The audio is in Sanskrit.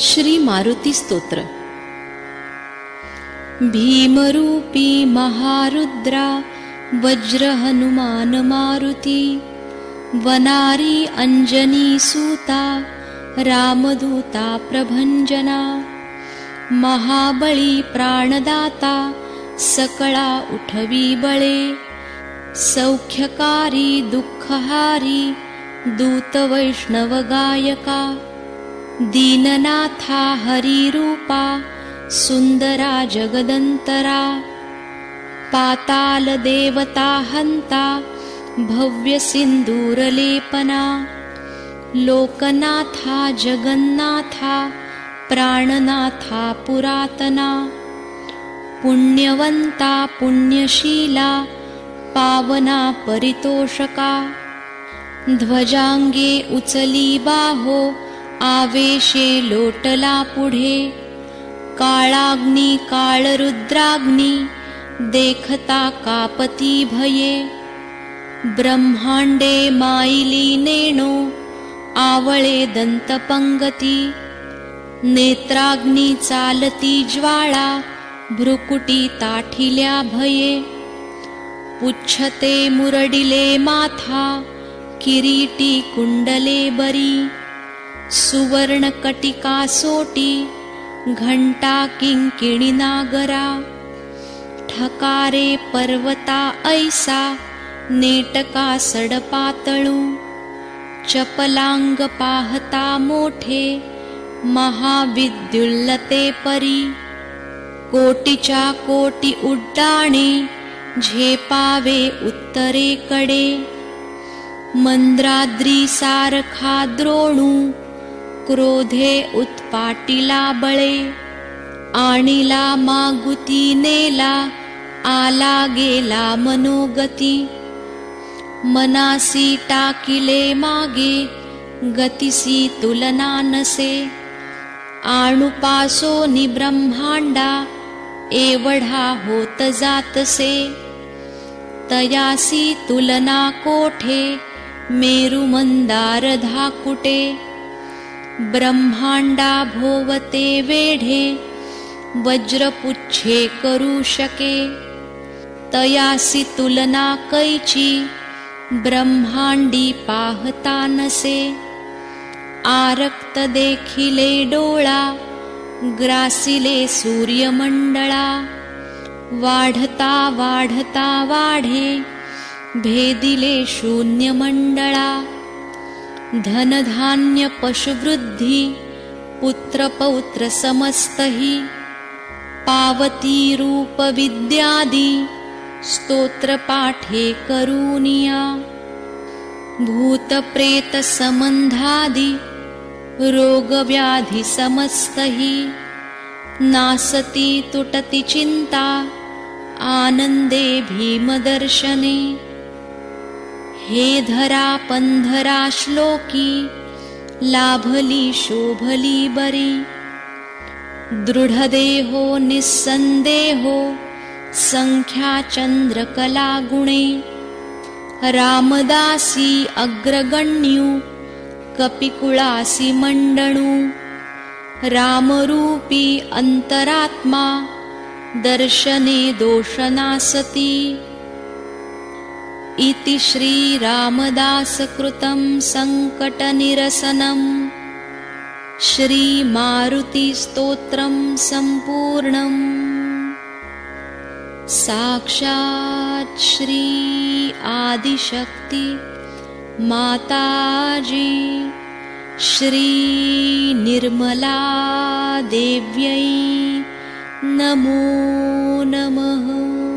श्री मारुती स्तोत्र। भीमरूपी महारुद्रा वज्र हनुमान मारुती, वनारी अंजनी सूता रामदूता प्रभंजना, महाबळी प्राणदाता सकळा उठवी बळे, सौख्यकारी दुःखहारी दूत वैष्णव गायका, दीननाथा हरिरूपा सुंदरा जगदंतरा, पाताल देवता हंता भव्य सिंदूरलेपना, लोकनाथा जगन्नाथा प्राणनाथा पुरातना, पुण्यवंता पुण्यशीला पावना परितोषका, ध्वजांगे उचली बाहो आवेशे लोटला पुढे, काळाग्नी काळरुद्राग्नी देखता कापती भये, ब्रह्मांडे माईली नेणो आवळे दंतपंगती, नेत्राग्नी चालती ज्वाळा भ्रुकुटी ताठिल्या भये, पुच्छते मुरडिले माथा किरीटी कुंडले बरी, सुवर्ण कटिका सोटी घंटा किंकिणी नागरा, ठकारे पर्वता ऐसा नेटका सडपातळू, चपलांग पाहता मोठे महाविद्युल्लते परी, कोटीच्या कोटी उड्डाणे झेपावे उत्तरेकडे, मंद्राद्री सारखा द्रोणू क्रोधे उत्पाटिला बळे, आणिला मागुती नेला आला गेला मनोगती, मनासी टाकिले मागे गतिसी तुलना नसे, आणुपासोनी ब्रह्मांडा एवढा होत जातसे, तयासी तुलना कोठे मेरु मंदार धाकुटे, ब्रह्मांडा भोवते वेढे वज्रपुच्छे करू शके, तयासी तुलना कैची ब्रह्मांडी पाहता नसे, आरक्त देखिले डोळा ग्रासिले सूर्यमंडळा, वाढता वाढता वाढे भेदिले शून्यमंडळा, धनधान्य पशुवृद्धी पुत्रपौत्र समस्तहि, पावती रूप विद्यादि स्तोत्रपाठे करूनिया, भूतप्रेत संबंधादि रोगव्याधि समस्तहि, नासती तुटति चिंता आनंदे भीमदर्शने, हे धरा पंधरा श्लोकी लाभली शोभली बरी, दृढदेहो निस्संदेहो संख्या चंद्रकला गुणे, रामदासी अग्रगण्यू कपिकुळासी मंडणू, रामरूपी अंतरात्मा दर्शने दोषनासती, इति श्री रामदासकृतं संकटनिरसनं, श्री मारुति स्तोत्रं संपूर्णम्। साक्षात् श्री आदिशक्ति माताजी श्री निर्मला देव्यै नमो नमः।